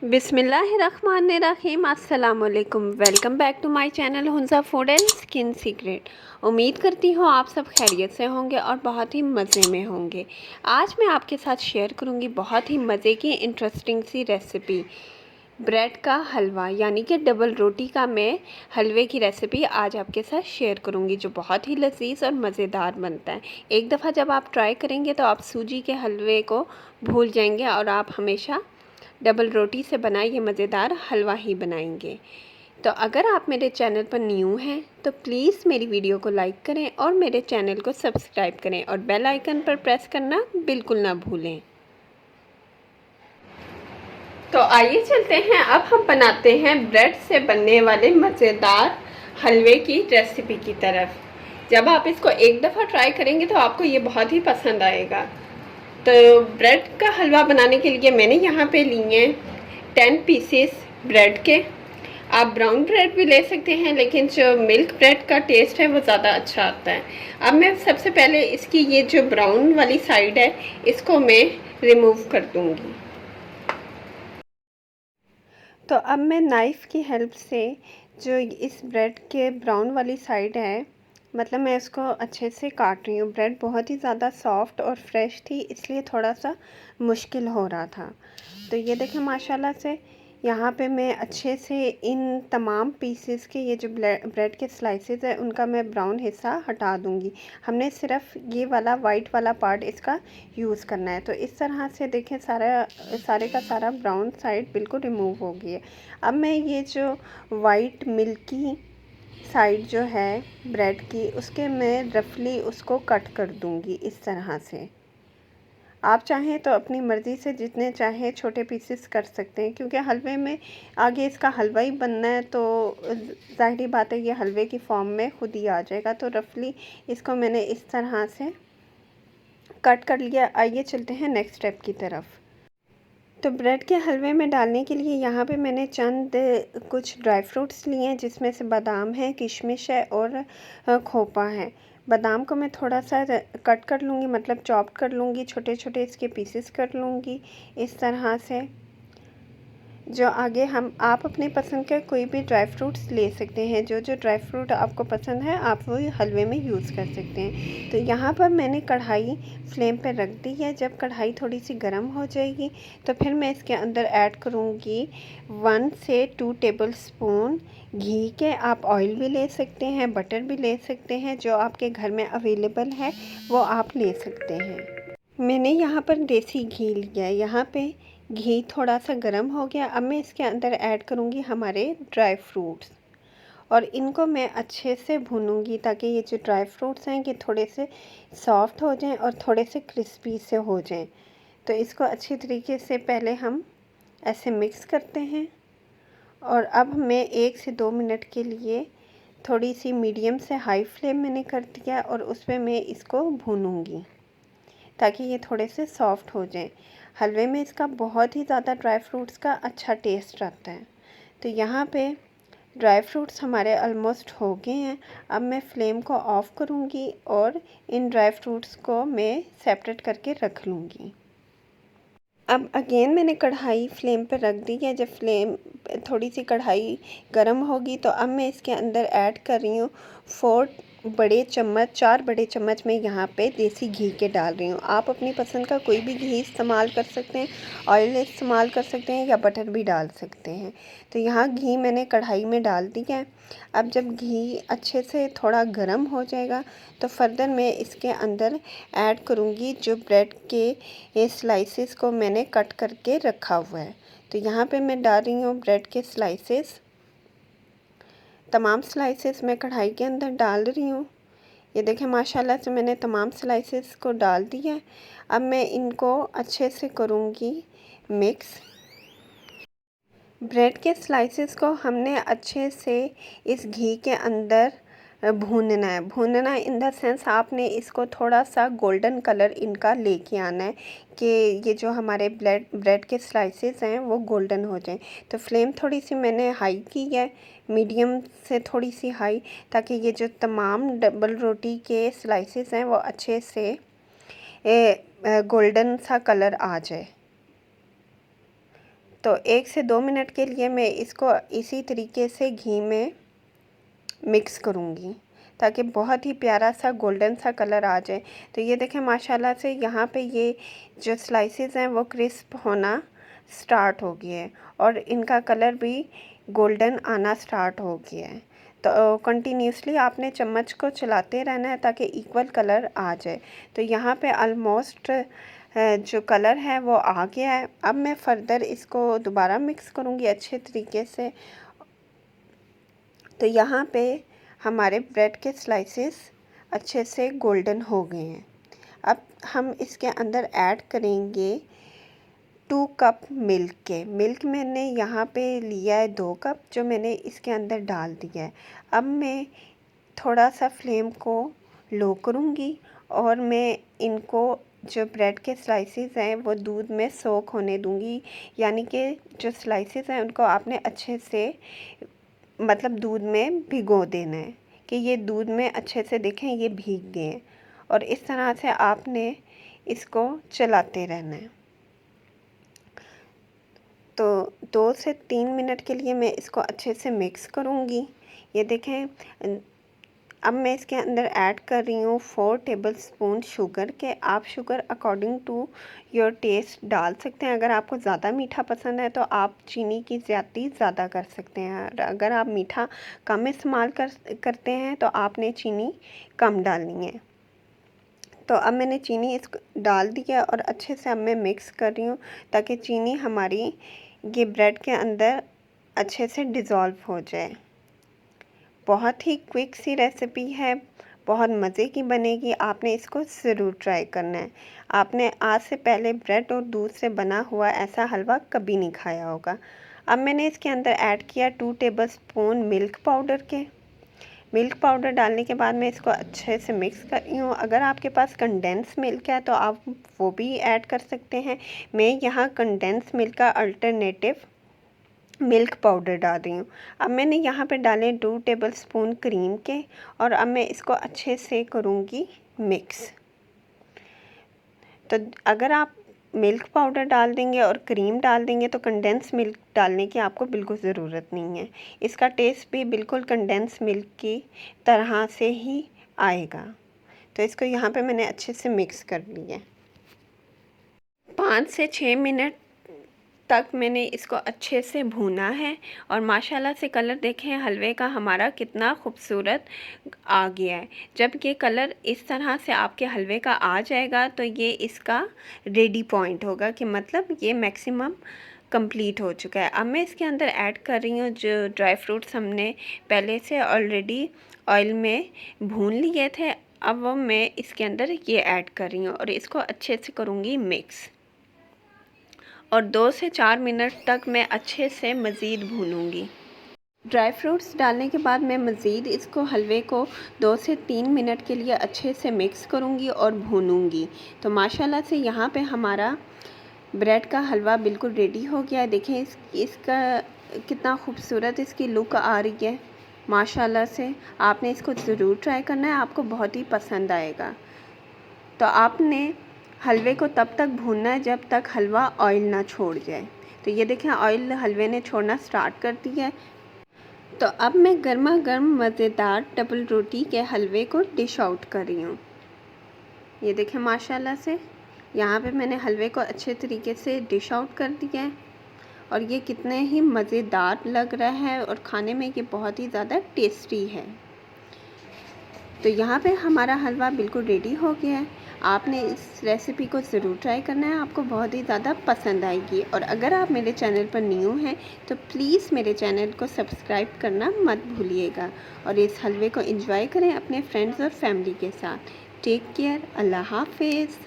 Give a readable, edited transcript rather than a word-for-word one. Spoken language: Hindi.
बिस्मिल्लाहिर्रहमानिर्रहीम। अस्सलाम वालेकुम। Welcome back to my channel Hunza food and skin secret. उम्मीद करती हूँ आप सब खैरियत से होंगे और बहुत ही मज़े में होंगे। आज मैं आपके साथ शेयर करूँगी बहुत ही मज़े की इंटरेस्टिंग सी रेसिपी, ब्रेड का हलवा यानी कि डबल रोटी का मैं हलवे की रेसिपी आज आपके साथ शेयर करूँगी, जो बहुत ही लजीज और मज़ेदार बनता है। एक दफ़ा जब आप ट्राई करेंगे तो आप सूजी के हलवे को भूल जाएंगे और आप हमेशा डबल रोटी से बना ये मज़ेदार हलवा ही बनाएंगे। तो अगर आप मेरे चैनल पर न्यू हैं तो प्लीज़ मेरी वीडियो को लाइक करें और मेरे चैनल को सब्सक्राइब करें और बेल आइकन पर प्रेस करना बिल्कुल ना भूलें। तो आइए चलते हैं, अब हम बनाते हैं ब्रेड से बनने वाले मज़ेदार हलवे की रेसिपी की तरफ। जब आप इसको एक दफ़ा ट्राई करेंगे तो आपको ये बहुत ही पसंद आएगा। तो ब्रेड का हलवा बनाने के लिए मैंने यहाँ पे लिए 10 पीसेस ब्रेड के। आप ब्राउन ब्रेड भी ले सकते हैं, लेकिन जो मिल्क ब्रेड का टेस्ट है वो ज़्यादा अच्छा आता है। अब मैं सबसे पहले इसकी ये जो ब्राउन वाली साइड है इसको मैं रिमूव कर दूँगी। तो अब मैं नाइफ़ की हेल्प से जो इस ब्रेड के ब्राउन वाली साइड है, मतलब मैं इसको अच्छे से काट रही हूँ। ब्रेड बहुत ही ज़्यादा सॉफ्ट और फ्रेश थी, इसलिए थोड़ा सा मुश्किल हो रहा था। तो ये देखें माशाल्लाह से यहाँ पे मैं अच्छे से इन तमाम पीसेस के ये जो ब्रेड के स्लाइसेस है उनका मैं ब्राउन हिस्सा हटा दूँगी। हमने सिर्फ ये वाला वाइट वाला पार्ट इसका यूज़ करना है। तो इस तरह से देखें सारे का सारा ब्राउन साइड बिल्कुल रिमूव हो गई है। अब मैं ये जो वाइट मिल्की साइड जो है ब्रेड की, उसके मैं रफली उसको कट कर दूँगी इस तरह से। आप चाहें तो अपनी मर्ज़ी से जितने चाहें छोटे पीसेस कर सकते हैं, क्योंकि हलवे में आगे इसका हलवा ही बनना है, तो ज़ाहिर बात है ये हलवे की फॉर्म में खुद ही आ जाएगा। तो रफली इसको मैंने इस तरह से कट कर लिया। आइए चलते हैं नेक्स्ट स्टेप की तरफ। तो ब्रेड के हलवे में डालने के लिए यहाँ पे मैंने चंद कुछ ड्राई फ्रूट्स लिए हैं, जिसमें से बादाम है, किशमिश है और खोपा है। बादाम को मैं थोड़ा सा कट कर लूँगी, मतलब चॉप कर लूँगी, छोटे छोटे इसके पीसेस कर लूँगी इस तरह से। जो आगे आप अपनी पसंद के कोई भी ड्राई फ्रूट्स ले सकते हैं। जो जो ड्राई फ्रूट आपको पसंद है आप वो हलवे में यूज़ कर सकते हैं। तो यहाँ पर मैंने कढ़ाई फ्लेम पर रख दी है। जब कढ़ाई थोड़ी सी गर्म हो जाएगी तो फिर मैं इसके अंदर ऐड करूँगी 1 से 2 टेबल स्पून घी के। आप ऑयल भी ले सकते हैं, बटर भी ले सकते हैं, जो आपके घर में अवेलेबल है वो आप ले सकते हैं। मैंने यहाँ पर देसी घी लिया है। यहाँ पे घी थोड़ा सा गर्म हो गया। अब मैं इसके अंदर ऐड करूँगी हमारे ड्राई फ्रूट्स और इनको मैं अच्छे से भूनूंगी, ताकि ये जो ड्राई फ्रूट्स हैं ये थोड़े से सॉफ्ट हो जाएं और थोड़े से क्रिस्पी से हो जाएं। तो इसको अच्छी तरीके से पहले हम ऐसे मिक्स करते हैं और अब मैं 1 से 2 मिनट के लिए थोड़ी सी मीडियम से हाई फ्लेम मैंने कर दिया और उस पर मैं इसको भूनूंगी, ताकि ये थोड़े से सॉफ्ट हो जाएं। हलवे में इसका बहुत ही ज़्यादा ड्राई फ्रूट्स का अच्छा टेस्ट रहता है। तो यहाँ पे ड्राई फ्रूट्स हमारे ऑलमोस्ट हो गए हैं। अब मैं फ्लेम को ऑफ़ करूँगी और इन ड्राई फ्रूट्स को मैं सेपरेट करके रख लूँगी। अब अगेन मैंने कढ़ाई फ्लेम पर रख दी है। जब फ्लेम थोड़ी सी कढ़ाई गर्म होगी तो अब मैं इसके अंदर ऐड कर रही हूँ 4 बड़े चम्मच मैं यहाँ पे देसी घी के डाल रही हूँ। आप अपनी पसंद का कोई भी घी इस्तेमाल कर सकते हैं, ऑयल इस्तेमाल कर सकते हैं या बटर भी डाल सकते हैं। तो यहाँ घी मैंने कढ़ाई में डाल दिया है। अब जब घी अच्छे से थोड़ा गर्म हो जाएगा तो फर्दर मैं इसके अंदर ऐड करूँगी जो ब्रेड के ये स्लाइसेस को मैंने कट करके रखा हुआ है। तो यहाँ पे मैं डाल रही हूँ ब्रेड के स्लाइसेस। तमाम स्लाइसेस मैं कढ़ाई के अंदर डाल रही हूँ। ये देखें माशाल्लाह से मैंने तमाम स्लाइसेस को डाल दिया है। अब मैं इनको अच्छे से करूँगी मिक्स। ब्रेड के स्लाइसेस को हमने अच्छे से इस घी के अंदर भूनना है। भूनना इन द सेंस आपने इसको थोड़ा सा गोल्डन कलर इनका लेके आना है, कि ये जो हमारे ब्रेड के स्लाइसेस हैं वो गोल्डन हो जाएं। तो फ्लेम थोड़ी सी मैंने हाई की है, मीडियम से थोड़ी सी हाई, ताकि ये जो तमाम डबल रोटी के स्लाइसेस हैं वो अच्छे से गोल्डन सा कलर आ जाए। तो 1 से 2 मिनट के लिए मैं इसको इसी तरीके से घी में मिक्स करूँगी ताकि बहुत ही प्यारा सा गोल्डन सा कलर आ जाए। तो ये देखें माशाल्लाह से यहाँ पे ये जो स्लाइसेस हैं वो क्रिस्प होना स्टार्ट हो गए हैं और इनका कलर भी गोल्डन आना स्टार्ट हो गया है। तो कंटिन्यूसली आपने चम्मच को चलाते रहना है ताकि इक्वल कलर आ जाए। तो यहाँ पे ऑलमोस्ट जो कलर है वो आ गया है। अब मैं फ़र्दर इसको दोबारा मिक्स करूँगी अच्छे तरीके से। तो यहाँ पे हमारे ब्रेड के स्लाइसेस अच्छे से गोल्डन हो गए हैं। अब हम इसके अंदर ऐड करेंगे 2 कप मिल्क मैंने यहाँ पे लिया है 2 कप, जो मैंने इसके अंदर डाल दिया है। अब मैं थोड़ा सा फ्लेम को लो करूँगी और मैं इनको जो ब्रेड के स्लाइसेस हैं वो दूध में सोक होने दूँगी। यानी कि जो स्लाइसेस हैं उनको आपने अच्छे से मतलब दूध में भिगो देना है कि ये दूध में अच्छे से देखें ये भीग गए हैं और इस तरह से आपने इसको चलाते रहना है। तो 2 से 3 मिनट के लिए मैं इसको अच्छे से मिक्स करूँगी। ये देखें अब मैं इसके अंदर ऐड कर रही हूँ 4 टेबलस्पून शुगर के। आप sugar according to your taste डाल सकते हैं। अगर आपको ज़्यादा मीठा पसंद है तो आप चीनी की ज़्यादा ज़्यादा कर सकते हैं। और अगर आप मीठा कम इस्तेमाल करते हैं तो आपने चीनी कम डालनी है। तो अब मैंने चीनी इसको डाल दिया और अच्छे से अब मैं मिक्स कर रही हूँ ताकि चीनी हमारी ये ब्रेड के अंदर अच्छे से डिज़ोल्व हो जाए। बहुत ही क्विक सी रेसिपी है, बहुत मज़े की बनेगी। आपने इसको ज़रूर ट्राई करना है। आपने आज से पहले ब्रेड और दूध से बना हुआ ऐसा हलवा कभी नहीं खाया होगा। अब मैंने इसके अंदर ऐड किया 2 टेबलस्पून मिल्क पाउडर डालने के बाद मैं इसको अच्छे से मिक्स कर रही हूँ। अगर आपके पास कंडेंस मिल्क है तो आप वो भी ऐड कर सकते हैं। मैं यहाँ कंडेंस मिल्क का अल्टरनेटिव मिल्क पाउडर डाल रही हूँ। अब मैंने यहाँ पे डाले 2 टेबलस्पून क्रीम के और अब मैं इसको अच्छे से करूँगी मिक्स। तो अगर आप मिल्क पाउडर डाल देंगे और क्रीम डाल देंगे तो कंडेंस मिल्क डालने की आपको बिल्कुल ज़रूरत नहीं है। इसका टेस्ट भी बिल्कुल कंडेंस मिल्क की तरह से ही आएगा। तो इसको यहाँ पे मैंने अच्छे से मिक्स कर लिया है। 5 से 6 मिनट तक मैंने इसको अच्छे से भूना है और माशाल्लाह से कलर देखें हलवे का हमारा कितना खूबसूरत आ गया है। जब ये कलर इस तरह से आपके हलवे का आ जाएगा तो ये इसका रेडी पॉइंट होगा कि मतलब ये मैक्सिमम कंप्लीट हो चुका है। अब मैं इसके अंदर ऐड कर रही हूँ जो ड्राई फ्रूट्स हमने पहले से ऑलरेडी ऑयल में भून लिए थे। अब वो मैं इसके अंदर ये ऐड कर रही हूँ और इसको अच्छे से करूँगी मिक्स और 2 से 4 मिनट तक मैं अच्छे से मज़ीद भूनूंगी। ड्राई फ्रूट्स डालने के बाद मैं मज़ीद इसको हलवे को 2 से 3 मिनट के लिए अच्छे से मिक्स करूंगी और भूनूंगी। तो माशाल्लाह से यहाँ पे हमारा ब्रेड का हलवा बिल्कुल रेडी हो गया है। देखें इसका कितना खूबसूरत इसकी लुक आ रही है। माशाल्लाह से आपने इसको ज़रूर ट्राई करना है, आपको बहुत ही पसंद आएगा। तो आपने हलवे को तब तक भूनना है जब तक हलवा ऑयल ना छोड़ जाए। तो ये देखें ऑयल हलवे ने छोड़ना स्टार्ट कर दिया है। तो अब मैं गर्मा गर्म मज़ेदार डबल रोटी के हलवे को डिश आउट कर रही हूँ। ये देखें माशाल्लाह से यहाँ पे मैंने हलवे को अच्छे तरीके से डिश आउट कर दिया है और ये कितने ही मज़ेदार लग रहा है और खाने में ये बहुत ही ज़्यादा टेस्टी है। तो यहाँ पे हमारा हलवा बिल्कुल रेडी हो गया है। आपने इस रेसिपी को ज़रूर ट्राई करना है, आपको बहुत ही ज़्यादा पसंद आएगी। और अगर आप मेरे चैनल पर न्यू हैं तो प्लीज़ मेरे चैनल को सब्सक्राइब करना मत भूलिएगा और इस हलवे को एंजॉय करें अपने फ्रेंड्स और फैमिली के साथ। टेक केयर, अल्लाह हाफिज़।